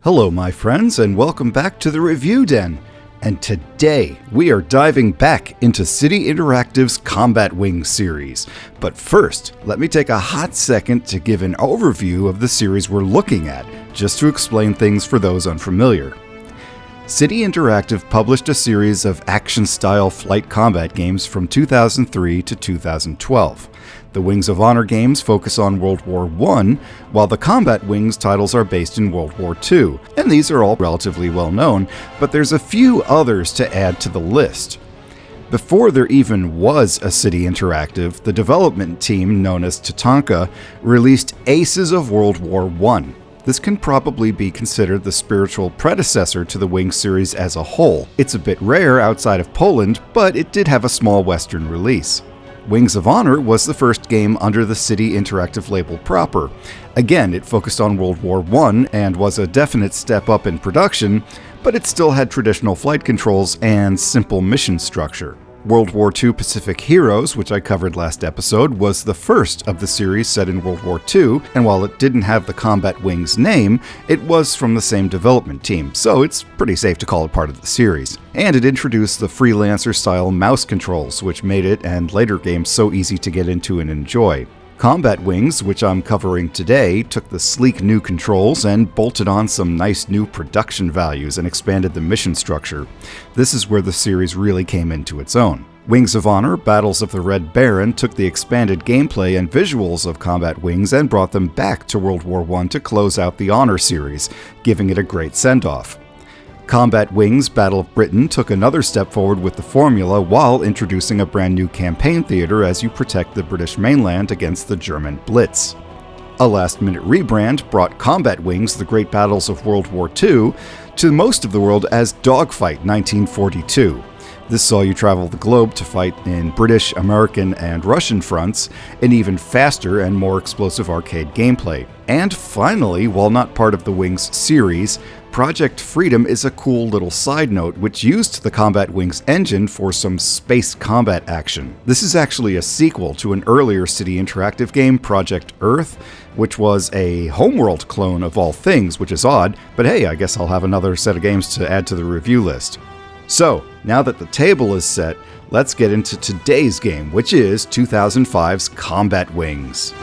Hello my friends, and welcome back to the Review Den. And today we are diving back into City Interactive's Combat Wings series. But first, let me take a hot second to give an overview of the series we're looking at, just to explain things for those unfamiliar. City Interactive published a series of action-style flight combat games from 2003 to 2012. The Wings of Honor games focus on World War I, while the Combat Wings titles are based in World War II, and these are all relatively well known, but there's a few others to add to the list. Before there even was a City Interactive, the development team known as Tatanka released Aces of World War I. This can probably be considered the spiritual predecessor to the Wings series as a whole. It's a bit rare outside of Poland, but it did have a small Western release. Wings of Honor was the first game under the City Interactive label proper. Again, it focused on World War I and was a definite step up in production, but it still had traditional flight controls and simple mission structure. World War II Pacific Heroes, which I covered last episode, was the first of the series set in World War II, and while it didn't have the Combat Wings name, it was from the same development team, so it's pretty safe to call it part of the series. And it introduced the freelancer-style mouse controls, which made it and later games so easy to get into and enjoy. Combat Wings, which I'm covering today, took the sleek new controls and bolted on some nice new production values and expanded the mission structure. This is where the series really came into its own. Wings of Honor, Battles of the Red Baron took the expanded gameplay and visuals of Combat Wings and brought them back to World War I to close out the Honor series, giving it a great send-off. Combat Wings Battle of Britain took another step forward with the formula while introducing a brand new campaign theater as you protect the British mainland against the German Blitz. A last-minute rebrand brought Combat Wings The Great Battles of World War II to most of the world as Dogfight 1942. This saw you travel the globe to fight in British, American, and Russian fronts in even faster and more explosive arcade gameplay. And finally, while not part of the Wings series, Project Freedom is a cool little side note which used the Combat Wings engine for some space combat action. This is actually a sequel to an earlier City Interactive game, Project Earth, which was a Homeworld clone of all things, which is odd, but hey, I guess I'll have another set of games to add to the review list. So, now that the table is set, let's get into today's game, which is 2005's Combat Wings.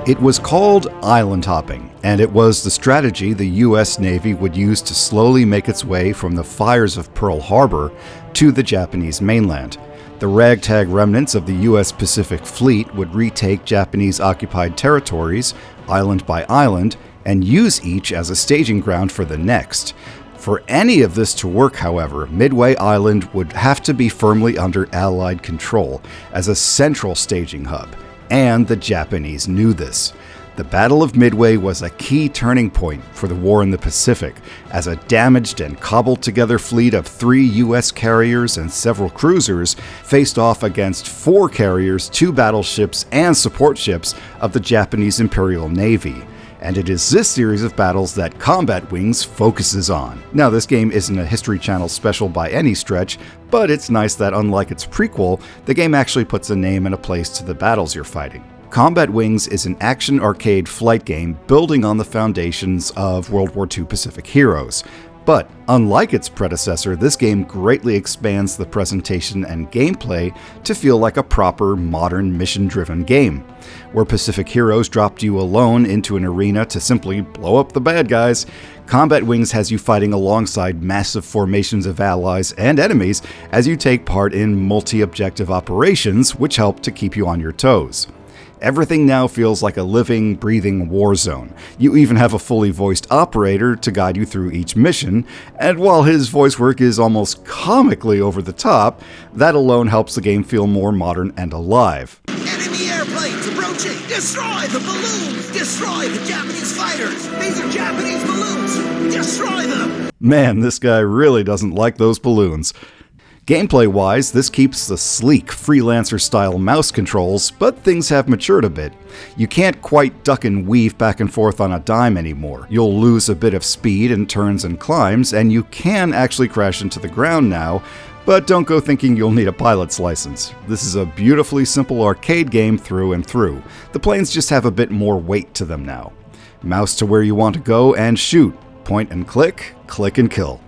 It was called island hopping, and it was the strategy the US Navy would use to slowly make its way from the fires of Pearl Harbor to the Japanese mainland. The ragtag remnants of the US Pacific Fleet would retake Japanese-occupied territories, island by island, and use each as a staging ground for the next. For any of this to work, however, Midway Island would have to be firmly under Allied control as a central staging hub. And the Japanese knew this. The Battle of Midway was a key turning point for the war in the Pacific, as a damaged and cobbled-together fleet of 3 U.S. carriers and several cruisers faced off against 4 carriers, 2 battleships, and support ships of the Japanese Imperial Navy. And it is this series of battles that Combat Wings focuses on. Now, this game isn't a History Channel special by any stretch, but it's nice that unlike its prequel, the game actually puts a name and a place to the battles you're fighting. Combat Wings is an action arcade flight game building on the foundations of World War II Pacific Heroes. But, unlike its predecessor, this game greatly expands the presentation and gameplay to feel like a proper, modern, mission-driven game. Where Pacific Heroes dropped you alone into an arena to simply blow up the bad guys, Combat Wings has you fighting alongside massive formations of allies and enemies as you take part in multi-objective operations, which help to keep you on your toes. Everything now feels like a living, breathing war zone. You even have a fully voiced operator to guide you through each mission, and while his voice work is almost comically over the top, that alone helps the game feel more modern and alive. Enemy airplanes approaching! Destroy the balloons! Destroy the Japanese fighters! These are Japanese balloons! Destroy them! Man, this guy really doesn't like those balloons. Gameplay-wise, this keeps the sleek, freelancer-style mouse controls, but things have matured a bit. You can't quite duck and weave back and forth on a dime anymore. You'll lose a bit of speed in turns and climbs, and you can actually crash into the ground now, But don't go thinking you'll need a pilot's license. This is a beautifully simple arcade game through and through. The planes just have a bit more weight to them now. Mouse to where you want to go and shoot. Point and click and kill.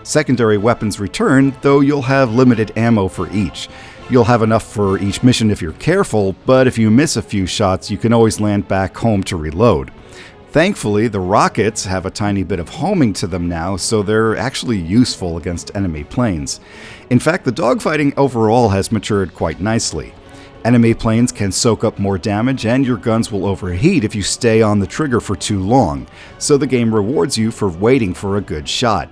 Secondary weapons return, though you'll have limited ammo for each. You'll have enough for each mission if you're careful, but if you miss a few shots, you can always land back home to reload. Thankfully, the rockets have a tiny bit of homing to them now, so they're actually useful against enemy planes. In fact, the dogfighting overall has matured quite nicely. Enemy planes can soak up more damage, and your guns will overheat if you stay on the trigger for too long, so the game rewards you for waiting for a good shot.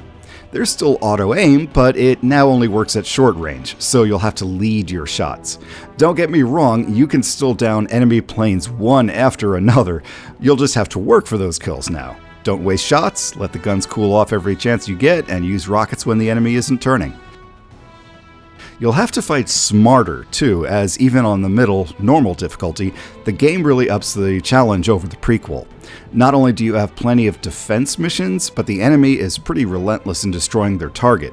There's still auto-aim, but it now only works at short range, so you'll have to lead your shots. Don't get me wrong, you can still down enemy planes one after another. You'll just have to work for those kills now. Don't waste shots, let the guns cool off every chance you get, and use rockets when the enemy isn't turning. You'll have to fight smarter, too, as even on the middle, normal difficulty, the game really ups the challenge over the prequel. Not only do you have plenty of defense missions, but the enemy is pretty relentless in destroying their target.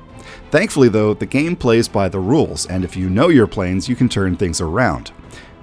Thankfully though, the game plays by the rules, and if you know your planes, you can turn things around.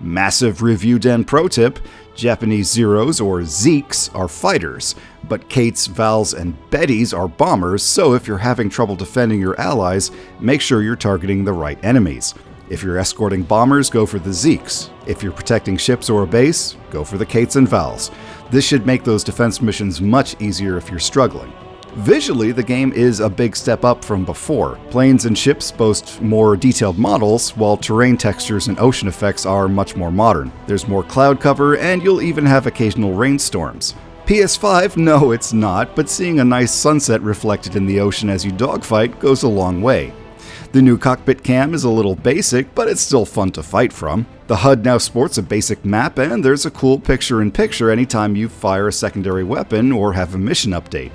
Massive Review Den pro tip: Japanese Zeros or Zeeks are fighters, but Kates, Vals, and Bettys are bombers, so if you're having trouble defending your allies, make sure you're targeting the right enemies. If you're escorting bombers, go for the Zeeks. If you're protecting ships or a base, go for the Kates and Vals. This should make those defense missions much easier if you're struggling. Visually, the game is a big step up from before. Planes and ships boast more detailed models, while terrain textures and ocean effects are much more modern. There's more cloud cover, and you'll even have occasional rainstorms. PS5? No, it's not, but seeing a nice sunset reflected in the ocean as you dogfight goes a long way. The new cockpit cam is a little basic, but it's still fun to fight from. The HUD now sports a basic map, and there's a cool picture-in-picture anytime you fire a secondary weapon or have a mission update.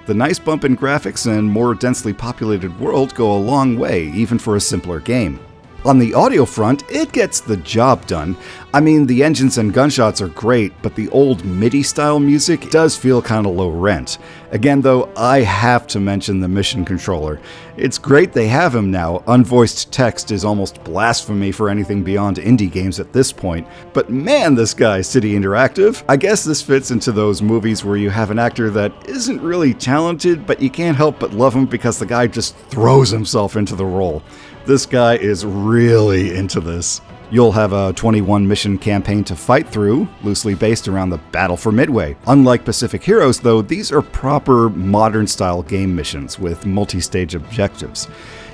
The nice bump in graphics and more densely populated world go a long way, even for a simpler game. On the audio front, it gets the job done. I mean, the engines and gunshots are great, but the old MIDI-style music does feel kinda low rent. Again though, I have to mention the mission controller. It's great they have him now. Unvoiced text is almost blasphemy for anything beyond indie games at this point. But man, this guy, City Interactive. I guess this fits into those movies where you have an actor that isn't really talented, but you can't help but love him because the guy just throws himself into the role. This guy is really into this. You'll have a 21-mission campaign to fight through, loosely based around the Battle for Midway. Unlike Pacific Heroes, though, these are proper modern-style game missions with multi-stage objectives.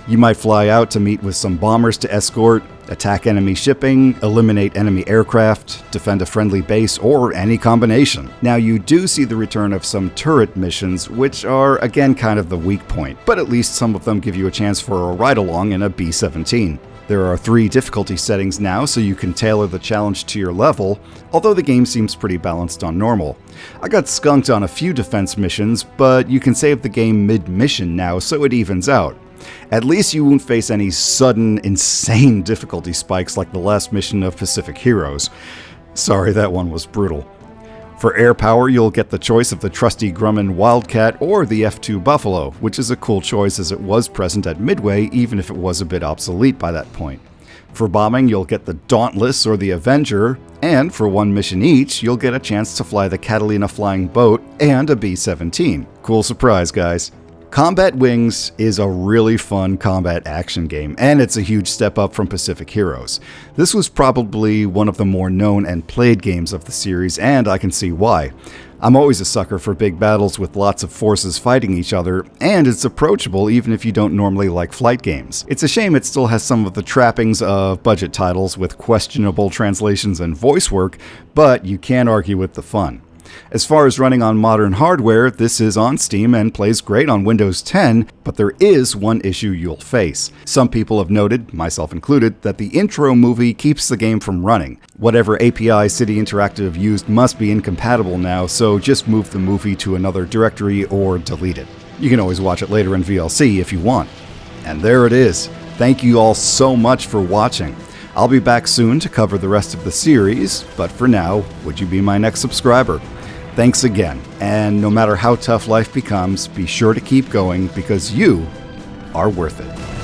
You might fly out to meet with some bombers to escort, attack enemy shipping, eliminate enemy aircraft, defend a friendly base, or any combination. Now, you do see the return of some turret missions, which are, again, kind of the weak point, but at least some of them give you a chance for a ride-along in a B-17. There are 3 difficulty settings now, so you can tailor the challenge to your level, although the game seems pretty balanced on normal. I got skunked on a few defense missions, but you can save the game mid-mission now, so it evens out. At least you won't face any sudden, insane difficulty spikes like the last mission of Pacific Heroes. Sorry, that one was brutal. For air power, you'll get the choice of the trusty Grumman Wildcat or the F2 Buffalo, which is a cool choice as it was present at Midway, even if it was a bit obsolete by that point. For bombing, you'll get the Dauntless or the Avenger, and for 1 mission each, you'll get a chance to fly the Catalina flying boat and a B-17. Cool surprise, guys. Combat Wings is a really fun combat action game, and it's a huge step up from Pacific Heroes. This was probably one of the more known and played games of the series, and I can see why. I'm always a sucker for big battles with lots of forces fighting each other, and it's approachable even if you don't normally like flight games. It's a shame it still has some of the trappings of budget titles with questionable translations and voice work, but you can't argue with the fun. As far as running on modern hardware, this is on Steam and plays great on Windows 10, but there is one issue you'll face. Some people have noted, myself included, that the intro movie keeps the game from running. Whatever API City Interactive used must be incompatible now, so just move the movie to another directory or delete it. You can always watch it later in VLC if you want. And there it is. Thank you all so much for watching. I'll be back soon to cover the rest of the series, but for now, would you be my next subscriber? Thanks again, and no matter how tough life becomes, be sure to keep going because you are worth it.